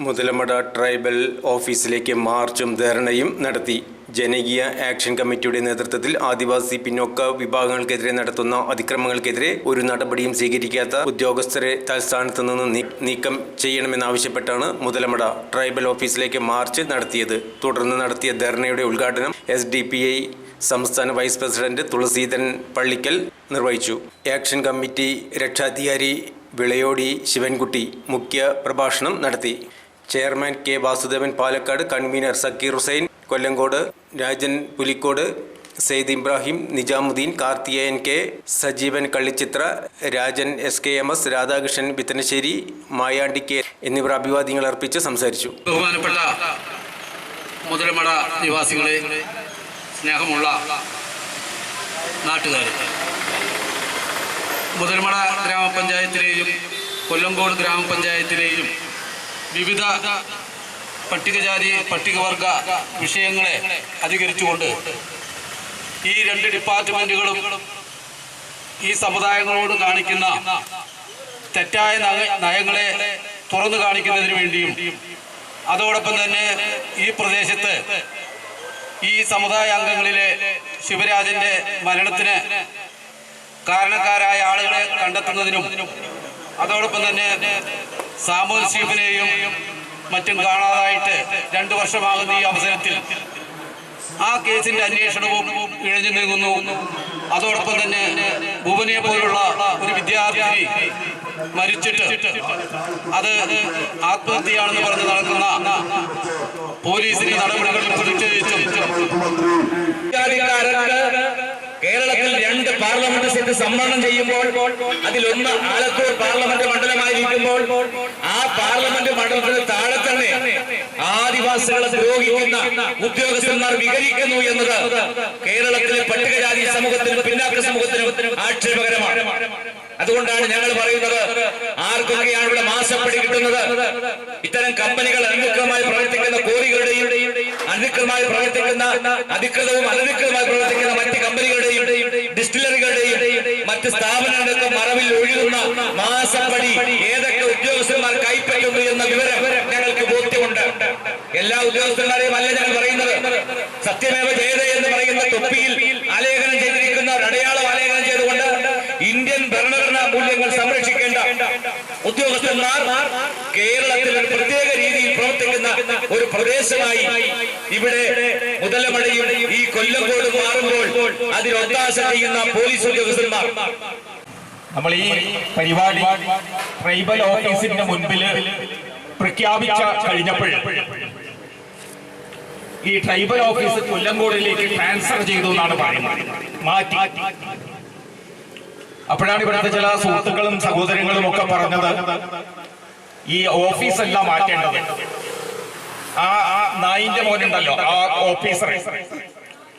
Muthalamada tribal ഓഫീസിലേക്ക് മാർച്ചും ധർണയും നടത്തി. ജനകീയ ആക്ഷൻ കമ്മിറ്റിയുടെ നേതൃത്വത്തിൽ ആദിവാസി പിന്നോക്ക വിഭാഗങ്ങൾക്കെതിരെ നടത്തുന്ന അതിക്രമങ്ങൾക്കെതിരെ ഒരു നടപടിയും സ്വീകരിക്കാത്ത ഉദ്യോഗസ്ഥരെ തൽസ്ഥാനത്ത് നിന്ന് നീക്കം ചെയ്യണമെന്നാവശ്യപ്പെട്ടാണ് മുതലമട ട്രൈബൽ ഓഫീസിലേക്ക് മാർച്ച് നടത്തിയത്. തുടർന്ന് നടത്തിയ ധർണയുടെ ഉദ്ഘാടനം SDPI സംസ്ഥാന വൈസ് പ്രസിഡന്റ് തുളസീധരൻ പള്ളിക്കൽ നിർവഹിച്ചു. ആക്ഷൻ കമ്മിറ്റി രക്ഷാധികാരി വിളയോടി ശിവൻകുട്ടി മുഖ്യ പ്രഭാഷണം നടത്തി. Chairman K. Vasudevan Palakkad, convener Sakkeer Hussain Kollengode, Rajan Pulikkode, Syed Ibrahim, Nizamuddin, Karthikeyan K, Sajeevan Kallichithra, Rajan SKMS, Radhakrishnan Vithanassery, Mayandi K എന്നിവർ അഭിവാദ്യങ്ങൾ അർപ്പിച്ച് സംസാരിച്ചു. ബഹുമാനപ്പെട്ട മുതലമട നിവാസികളെ, സ്നേഹമുള്ള നാട്ടുകാരെ, മുതലമട ഗ്രാമപഞ്ചായത്തിലെയും കൊല്ലങ്കോട് ഗ്രാമപഞ്ചായത്തിലെയും വിവിധ പട്ടികജാതി പട്ടികവർഗ വിഷയങ്ങളെ അധികരിച്ചുകൊണ്ട് ഈ രണ്ട് ഡിപ്പാർട്ട്മെൻറ്റുകളും ഈ സമുദായങ്ങളോട് കാണിക്കുന്ന തെറ്റായ നയങ്ങളെ തുറന്നു കാണിക്കുന്നതിന് വേണ്ടിയും അതോടൊപ്പം തന്നെ ഈ പ്രദേശത്ത് ഈ സമുദായ അംഗങ്ങളിലെ ശിവരാജൻ്റെ മരണത്തിന് കാരണക്കാരായ ആളുകളെ കണ്ടെത്തുന്നതിനും അതോടൊപ്പം തന്നെ സാമുവൽ സ്റ്റീഫനെയും മറ്റും കാണാതായിട്ട് 2 വർഷമാകുന്ന ഈ അവസരത്തിൽ ആ കേസിന്റെ അന്വേഷണവും ഇഴഞ്ഞു നീങ്ങുന്നു. അതോടൊപ്പം തന്നെ ഭുവനെ പോലുള്ള ഒരു വിദ്യാർത്ഥി മരിച്ചിട്ട് അത് ആത്മഹത്യയാണെന്ന് പറഞ്ഞ് നടക്കുന്ന പോലീസിന്റെ നടപടികളിൽ പ്രതിഷേധിച്ചും കേരളത്തിൽ 2 പാർലമെന്റ് സീറ്റ് സംവരണം ചെയ്യുമ്പോൾ അതിലൊന്ന് ആലത്തൂർ പാർലമെന്റ് മണ്ഡലമായിരിക്കുമ്പോൾ ആ പാർലമെന്റ് മണ്ഡലത്തിന് താഴെ തന്നെ ആദിവാസികളെ ദ്രോഹിക്കുന്ന ഉദ്യോഗസ്ഥന്മാർ വികരിക്കുന്നു എന്നത് കേരളത്തിലെ പട്ടികജാതി സമൂഹത്തിനും പിന്നാക്ക സമൂഹത്തിനും ആക്ഷേപകരമാണ്. അതുകൊണ്ടാണ് ഞങ്ങൾ പറയുന്നത്, ആർക്കൊക്കെയാണ് ഇവിടെ മാസപ്പടി കിട്ടുന്നത്? ഇത്തരം കമ്പനികൾ അനധികൃതമായി പ്രവർത്തിക്കുന്ന കോറികളുടെയും അനധികൃതമായി പ്രവർത്തിക്കുന്ന അധികൃതവും അനധികൃതമായി പ്രവർത്തിക്കുന്ന മറ്റ് കമ്പനികളുടെയും ഡിസ്റ്റിലറികളുടെയും മറ്റ് സ്ഥാപനങ്ങൾക്ക് മറവിൽ ഒഴുകുന്ന മാസപ്പടി ഏതൊക്കെ ഉദ്യോഗസ്ഥന്മാർ കൈപ്പറ്റുന്നു എന്ന വിവരം ഞങ്ങൾക്ക് ബോധ്യമുണ്ട്. എല്ലാ ഉദ്യോഗസ്ഥന്മാരെയും അല്ല ഞങ്ങൾ പറയുന്നത്. സത്യമേവ ജയതേ എന്ന് പറയുന്ന തൊപ്പിയിൽ ആലേഖനം ചെയ്തിരിക്കുന്ന അടയാളം ആലേഖനം ചെയ്തുകൊണ്ട് ഇന്ത്യൻ ഭരണഘടനാ മൂല്യങ്ങൾ സംരക്ഷിക്കേണ്ട ഉദ്യോഗസ്ഥന്മാർ കേരളത്തിൽ ഒരു പ്രത്യേക രീതിയിൽ പ്രവർത്തിക്കുന്ന ഒരു പ്രദേശമായി ഇവിടെ മുതലമടയും ഈ കൊല്ലങ്കോട് മാറുമ്പോൾ അതിൽ ഒത്താശ ചെയ്യുന്ന പോലീസ് ഉദ്യോഗസ്ഥന്മാർ. നമ്മൾ ഈ പരിപാടി ട്രൈബൽ ഓഫീസിന്റെ മുൻപിൽ പ്രഖ്യാപിച്ച കഴിഞ്ഞപ്പോൾ ഈ ട്രൈബൽ ഓഫീസ് കൊല്ലങ്കോടിലേക്ക് ട്രാൻസ്ഫർ ചെയ്തു എന്നാണ് പറയുന്നത്, മാറ്റി. അപ്പോഴാണ് ഇവിടുത്തെ ചില സുഹൃത്തുക്കളും സഹോദരങ്ങളും ഒക്കെ പറഞ്ഞത്, ഈ ഓഫീസല്ല മാറ്റേണ്ടത്, ആ നായിന്റെ മോനുണ്ടല്ലോ ആ ഓഫീസർ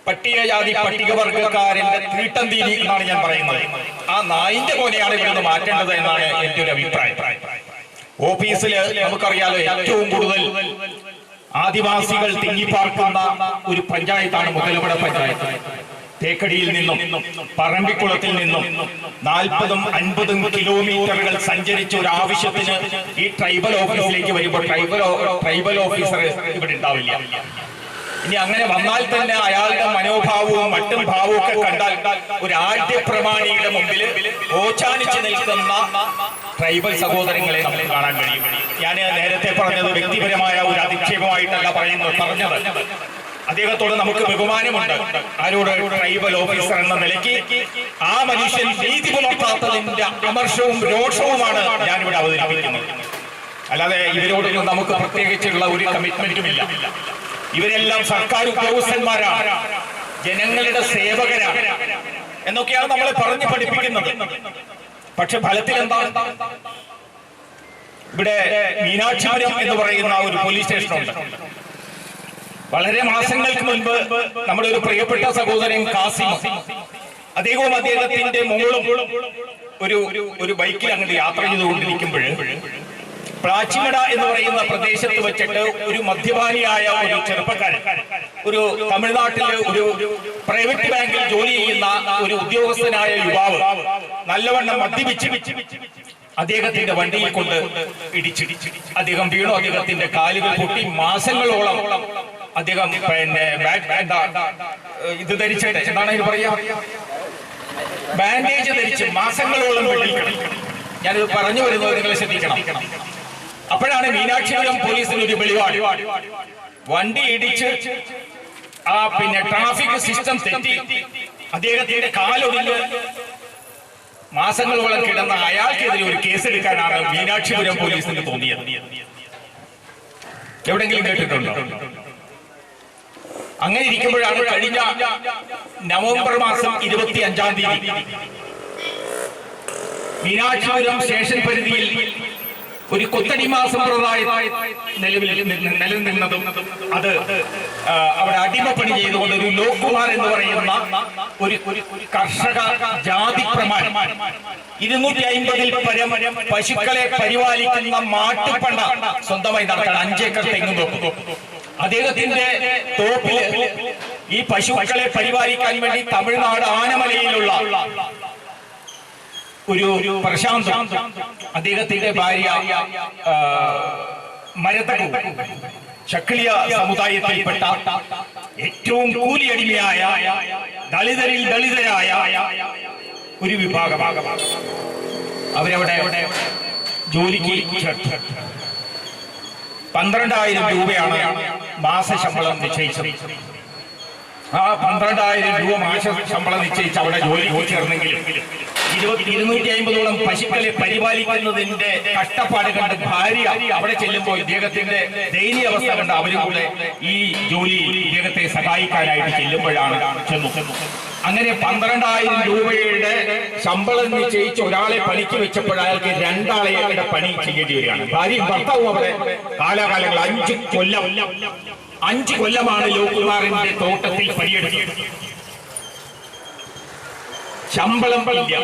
പട്ടികജാതി പട്ടികവർഗക്കാരന്റെ തീട്ടന്തീനി എന്നാണ് ഞാൻ പറയുന്നത്, ആ നായിന്റെ മോനെയാണ് ഇവിടുന്ന് മാറ്റേണ്ടത് എന്നാണ് എന്റെ ഒരു അഭിപ്രായം. ഓഫീസിൽ നമുക്കറിയാലോ ഏറ്റവും കൂടുതൽ ആദിവാസികൾ തിങ്ങിപ്പാർക്കുന്ന ഒരു പഞ്ചായത്താണ് മുതലമട പഞ്ചായത്ത്. തേക്കടിയിൽ നിന്നും പറമ്പിക്കുളത്തിൽ നിന്നും 40-50 കിലോമീറ്ററുകൾ സഞ്ചരിച്ച ഒരു ആവശ്യത്തിന് ഈ ട്രൈബൽ ഓഫീസിലേക്ക് വരുമ്പോൾ ട്രൈബൽ ഓഫീസർ ഇവിടെ ഉണ്ടാവില്ല. ഇനി അങ്ങനെ വന്നാൽ തന്നെ അയാളുടെ മനോഭാവവും മറ്റും ഭാവവും ഒക്കെ കണ്ടാൽ ഒരു ആദ്യപ്രമാണിയുടെ മുമ്പിൽ ഓച്ചാനിച്ച് നിൽക്കുന്ന ട്രൈബൽ സഹോദരങ്ങളെ നമുക്ക് കാണാൻ കഴിയും. ഞാൻ നേരത്തെ പറഞ്ഞത് വ്യക്തിപരമായ ഒരു അധിക്ഷേപമായിട്ടല്ല പറഞ്ഞത്. അദ്ദേഹത്തോട് നമുക്ക് ബഹുമാനമുണ്ട്. ആരോട്? ട്രൈബൽ ഓഫീസർ എന്ന നിലയ്ക്ക് ആ മനുഷ്യൻ നീതി പുലർത്താത്തതിന്റെ അമർഷവും രോഷവുമാണ് ഞാനിവിടെ അവതരിപ്പിക്കുന്നത്. അല്ലാതെ ഇവരോടൊന്നും നമുക്ക് പ്രത്യേകിച്ചുള്ള ഒരു കമ്മിറ്റ്മെന്റുമില്ല. ഇവരെല്ലാം സർക്കാർ ഉദ്യോഗസ്ഥന്മാരാണ്, ജനങ്ങളുടെ സേവകരാണ് എന്നൊക്കെയാണ് നമ്മളെ പറഞ്ഞു പഠിപ്പിക്കുന്നത്. പക്ഷെ ഫലത്തിൽ എന്താണ്? ഇവിടെ മീനാക്ഷിപുരം എന്ന് പറയുന്ന ഒരു പോലീസ് സ്റ്റേഷനുണ്ട്. വളരെ മാസങ്ങൾക്ക് മുൻപ് നമ്മുടെ ഒരു പ്രിയപ്പെട്ട സഹോദരൻ കാസിം, അദ്ദേഹവും അദ്ദേഹത്തിന്റെ മോളും ഒരു ബൈക്കിൽ അങ്ങോട്ട് യാത്ര ചെയ്തുകൊണ്ടിരിക്കുമ്പോൾ പ്ലാച്ചിമട എന്ന് പറയുന്ന പ്രദേശത്ത് വെച്ചിട്ട് ഒരു മദ്യപാനിയായ ഒരു ചെറുപ്പക്കാരൻ, ഒരു തമിഴ്നാട്ടിലെ ഒരു പ്രൈവറ്റ് ബാങ്കിൽ ജോലി ചെയ്യുന്ന ഒരു ഉദ്യോഗസ്ഥനായ യുവാവ് നല്ലവണ്ണം മദ്യപിച്ച് അദ്ദേഹത്തിന്റെ വണ്ടിയിൽ കൊണ്ട് ഇടിച്ചിടിച്ച് അദ്ദേഹം വീണു. അദ്ദേഹത്തിന്റെ കാലുകൾ പൊട്ടി. മാസങ്ങളോളം അദ്ദേഹം പിന്നെ ഇത് ധരിച്ചിട്ട് എന്താണ് ഇത് പറയാ, ബാൻഡേജ് ധരിച്ച് മാസങ്ങളോളം വീട്ടിൽ കിടക്കും. ഞാനിത് പറഞ്ഞു വരുന്നത് നിങ്ങൾ ശ്രദ്ധിക്കണം. അപ്പോഴാണ് മീനാക്ഷിപുരം പോലീസിന് ഒരു വെളിപാട്. വണ്ടി ഇടിച്ച് പിന്നെ ട്രാഫിക് സിസ്റ്റം തെറ്റി അദ്ദേഹത്തിന്റെ കാലൊടിഞ്ഞ് മാസങ്ങളോളം കിടന്ന അയാൾക്കെതിരെ ഒരു കേസെടുക്കാനാണ് മീനാക്ഷിപുരം പോലീസിന് തോന്നിയത്. എവിടെങ്കിലും കേട്ടിട്ടുണ്ടോ? അങ്ങനെ ഇരിക്കുമ്പോഴാണ് കഴിഞ്ഞ നവംബർ മാസം 25-ാം തീയതി മീനാക്ഷിപുരം സ്റ്റേഷൻ പരിധിയിൽ ഒരു കൊത്തടിമ സമ്പ്രദായം നിലനിന്നതും അത് അവിടെ അടിമപ്പണി ചെയ്തുകൊണ്ട് ഒരു ലോക്കുമാർ എന്ന് പറയുന്ന ഒരു കർഷക ജാതി പ്രമാണം 250-ൽ പരം പശുക്കളെ പരിപാലിക്കുന്ന മാട്ടുപണ്ട സ്വന്തമായി നടത്താൻ 5 ഏക്കർ തെങ്ങും തോപ്പ്. അദ്ദേഹത്തിന്റെ തോപ്പില് ഈ പശുക്കളെ പരിപാലിക്കാൻ വേണ്ടി തമിഴ്നാട് ആനമലയിലുള്ള ഒരു പ്രശാന്ത്, അദ്ദേഹത്തിന്റെ ഭാര്യ മരതകു, ചക്കിളിയ സമുദായത്തിൽപ്പെട്ട ഏറ്റവും കൂലിയടിമയായ ദളിതരിൽ ദളിതരായ ഒരു വിഭാഗമാണ്. അവരവിടെ ജോലിക്ക് ചേർത്ത് 12,000 രൂപയാണ് മാസശമ്പളം നിശ്ചയിച്ചത്. ആ 12,000 രൂപ മാസ ശമ്പളം നിശ്ചയിച്ച് അവിടെ ജോലിക്ക് ചേർന്നെങ്കിലും 250ഓളം പശുക്കളെ പരിപാലിക്കുന്നതിന്റെ കഷ്ടപ്പാട് കണ്ട് ഭാര്യ അവിടെ ചെല്ലുമ്പോൾ ഇദ്ദേഹത്തിന്റെ ദയനീയ അവസ്ഥ കണ്ട് അവരും കൂടെ ഈ ജോലിയിൽ ഇദ്ദേഹത്തെ സഹായിക്കാനായിട്ട് ചെല്ലുമ്പോഴാണ് ചെന്നു. അങ്ങനെ 12,000 രൂപയുടെ ശമ്പളം നിശ്ചയിച്ച് ഒരാളെ പണിക്ക് വെച്ചപ്പോൾ അയാൾക്ക് 2 ആളുകളുടെ പണി ചെയ്യേണ്ടി വരികയാണ്. ഭാര്യയും ഭർത്താവും അവിടെ കാലാകാലങ്ങൾ 5 കൊല്ലമാണ് ലോകുമാറിന്റെ തോട്ടത്തിൽ പണിയെടുത്തത്. ശമ്പളം ഇല്ല,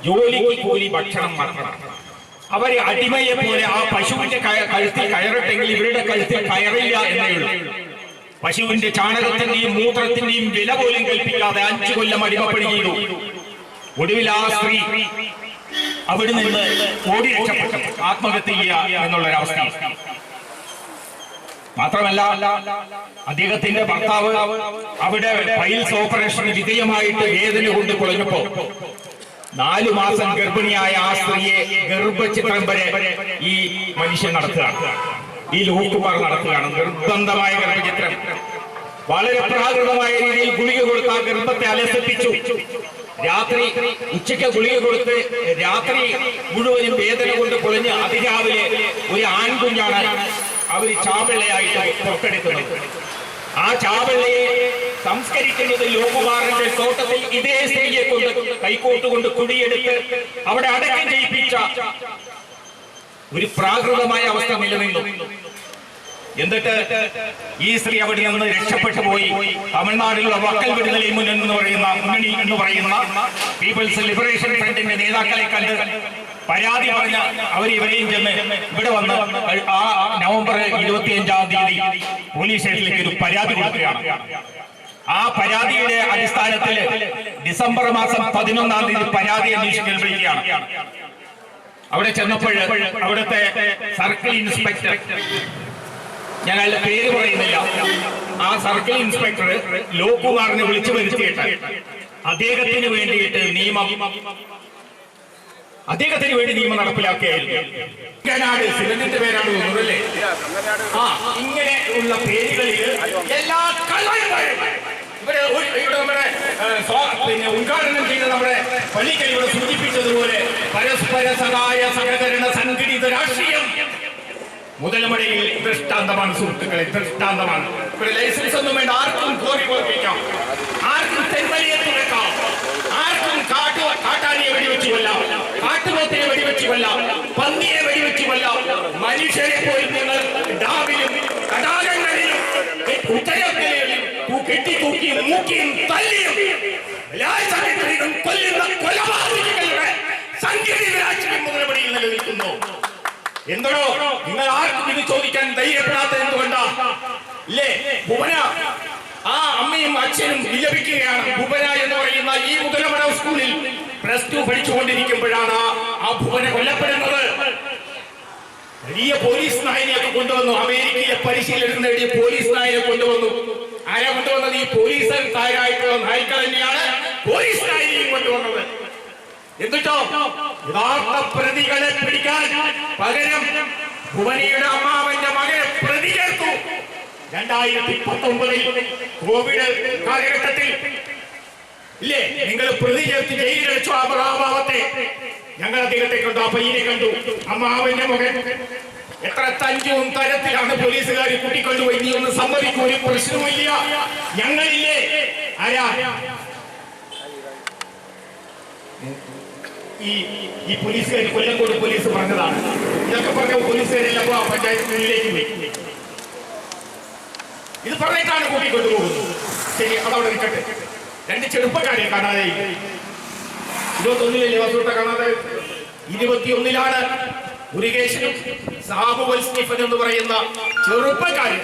ജോലിക്ക് കൂലി, ഭക്ഷണം മാത്രം. അവരെ അടിമയെ പോലെ ആ പശുവിന്റെ കഴുത്തിൽ കയറട്ടെങ്കിൽ ഇവരുടെ കഴുത്തിൽ കയറില്ല എന്നേ ഉള്ളൂ. പശുവിന്റെ ചാണകത്തിന്റെയും മൂത്രത്തിന്റെയും വില പോലും കൽപ്പിക്കാതെ 5 കൊല്ലം അടിമപ്പണി ചെയ്തു. ഒടുവിൽ ആ സ്ത്രീ അവിടെ നിന്ന് ഓടി രക്ഷപ്പെട്ടു, ആത്മഹത്യ ചെയ്യുക എന്നുള്ളൊരവസ്ഥ. മാത്രമല്ല അദ്ദേഹത്തിന്റെ ഭർത്താവ് അവിടെ പൈൽസ് ഓപ്പറേഷന് വിധേയമായിട്ട് വേദന കൊണ്ട് കുളഞ്ഞപ്പോ 4 മാസം ഗർഭിണിയായ ആ സ്ത്രീയെ ഗർഭചിത്രം വരെ ഈ മനുഷ്യൻ നടത്തുകയാണ്, ഈ ലോകുമാർ നടത്തുകയാണ്. നിർബന്ധമായ ഗർഭചിത്രം വളരെ പ്രാകൃതമായ രീതിയിൽ ഗുളിക കൊടുത്ത് ആ ഗർഭത്തെ അലസിപ്പിച്ചു. രാത്രി ഉച്ചയ്ക്ക് ഗുളിക കൊടുത്ത് രാത്രി മുഴുവനും വേദന കൊണ്ട് കുളഞ്ഞ് അതിരാവിലെ ഒരു ആൺകുഞ്ഞാണ് അവർ ചാവെള്ളയായിട്ട് പുറത്തെടുക്കുന്നത്. ആ ചാവെള്ളയെ സംസ്കരിക്കുന്നത് ലോകുമാറിന്റെ തോട്ടത്തിൽ ഇതേ സ്ത്രീയെ കൊണ്ട് കൈക്കോട്ട് കൊണ്ട് കുടിയെടുത്ത് അവിടെ അടക്കം ചെയ്യിപ്പിച്ച ഒരു പ്രാകൃതമായ അവസ്ഥ നിലനിന്നു. എന്നിട്ട് ഈ സ്ത്രീ അവിടെ നിന്ന് രക്ഷപ്പെട്ടു പോയി തമിഴ്നാട്ടിലുള്ള വക്കൽ വിടുതലൈ മുന്നണി എന്ന് പറയുന്ന പീപ്പിൾസ് ലിബറേഷൻ ഫ്രണ്ടിന്റെ നേതാക്കളെ കണ്ട് പരാതി പറഞ്ഞ അവരിവരെയും ചെന്ന് ഇവിടെ വന്ന് ആ നവംബർ 25-ാം തീയതി പോലീസ് സ്റ്റേഷനിലേക്ക് ഒരു പരാതി കൊടുക്കുകയാണ്. ആ പരാതിയുടെ അടിസ്ഥാനത്തിൽ ഡിസംബർ മാസം 11-ാം തീയതി പരാതി അന്വേഷിക്കാൻ വിളിക്കുകയാണ്. അവിടെ ചെന്നപ്പോൾ അവിടുത്തെ സർക്കിൾ ഇൻസ്പെക്ടർ, ഞാൻ അയാളുടെ പേര് പറയുന്നില്ല, ആ സർക്കിൾ ഇൻസ്പെക്ടർ ലോകുമാറിനെ വിളിച്ചു വരുത്തിയിട്ട് അദ്ദേഹത്തിന് വേണ്ടി നിയമം നടപ്പിലാക്കുകയായിരുന്നു. സിലന്റിന്റെ പേരാണ് തോന്നുന്നല്ലേ? ആ ഇങ്ങനെ ഉള്ള പേരുകളിൽ എല്ലാ ഇവിടെ ഉദ്ഘാടനം ചെയ്ത നമ്മുടെ പള്ളിക്കൽ ഇവിടെ സൂചിപ്പിച്ചതുപോലെ പരസ്പര സഹായ സഹകരണ സംഘടിത രാഷ്ട്രീയം മുതലമടയിൽ ദൃഷ്ടാന്തമാണ് സുഹൃത്തുക്കളെ, ദൃഷ്ടാന്തമാണ്. ഇവിടെ ലൈസൻസ് ഒന്നും വേണ്ട, ആർക്കും കോരി കോർപ്പിക്കാം, ആർക്കും തെന്മലയെ തുറക്കാം, ആർക്കും കാട്ടാനിയെ വെടിവെച്ച് കൊല്ലാം, കാട്ടുപോത്തിനെ വെടിവെച്ച് കൊല്ലാം, പന്നിയെ വെടിവെച്ച് കൊല്ലാം. മനുഷ്യരെ പോയി നിങ്ങൾ ഡാമിലും തടാകങ്ങളിലും ഉത്തരത്തിലും കെട്ടിത്തൂക്കിയും മൂക്കിയും തല്ലിയും കൊല്ലുന്ന കൊലപാതകങ്ങളുടെ സംഘടിത രാഷ്ട്രീയം മുതലമടയിൽ നിലനിൽക്കുന്നു. എന്തോ നിങ്ങൾ ആർക്കും ഇത് ചോദിക്കാൻ ധൈര്യപ്പെടാത്ത എന്തുകൊണ്ടാ? ഇല്ലേ, ഭുവന ആ അമ്മയും അച്ഛനും വിലപിക്കുകയാണ്. ഭുവന എന്ന് പറയുന്ന ഈ മുതലമട സ്കൂളിൽ +2 പഠിച്ചുകൊണ്ടിരിക്കുമ്പോഴാണ് ആ ഭുവനെ കൊല്ലപ്പെടുന്നത് വലിയ പോലീസ് നായനെയൊക്കെ കൊണ്ടുവന്നു. അമേരിക്കയിലെ പരിശീലനം നേടിയ പോലീസ് നായനെ കൊണ്ടുവന്നു. ആരാ കൊണ്ടുവന്നത്? ഈ പോലീസുകാരായിട്ടുള്ള നായ്ക്കൾ തന്നെയാണ് പോലീസ് നായനെയും കൊണ്ടുവന്നത്. എന്നിട്ടോ യഥാർത്ഥ പ്രതികളെ പിടിക്കാൻ പകരം ഭുവനിയുടെ അമ്മാവന്റെ മകനെ പ്രതി ചേർത്തു. 2019 കോവിഡ് കാലഘട്ടത്തിൽ ഇല്ലേ, നിങ്ങൾ പ്രതി ചേർത്ത് ജയിലിലടിച്ചു ആ പ്രഭാവത്തെ. ഞങ്ങൾ അദ്ദേഹത്തെ കണ്ടു, ആ പയ്യനെ കണ്ടു, അമ്മാവന്റെ മകൻ. എത്ര തഞ്ചവും തരത്തിലാണ് പോലീസുകാർ കൂട്ടിക്കൊണ്ടുപോയി. നീ ഒന്ന് സമ്മതിക്കും, ഒരു പ്രശ്നവുമില്ല. ഞങ്ങളില്ലേ ആരാ ഈ പോലീസുകാർ കൊല്ലങ്കോട് പോലീസ് പറഞ്ഞതാണ്. ഇതൊക്കെ പറഞ്ഞ പോലീസുകാരെല്ലാം പഞ്ചായത്തിലേക്ക് പോയി. ഇത് പറഞ്ഞിട്ടാണ് കൂട്ടിക്കൊണ്ടുപോകുന്നത്. ശരി, അതവിടെ നിൽക്കട്ടെ. 2 ചെറുപ്പക്കാരെ കാണാതെ 21 വസൂട്ട കാണാതെ 21 മുരുകേശനും സാബുവൽ സ്റ്റീഫൻ എന്ന് പറയുന്ന ചെറുപ്പക്കാരൻ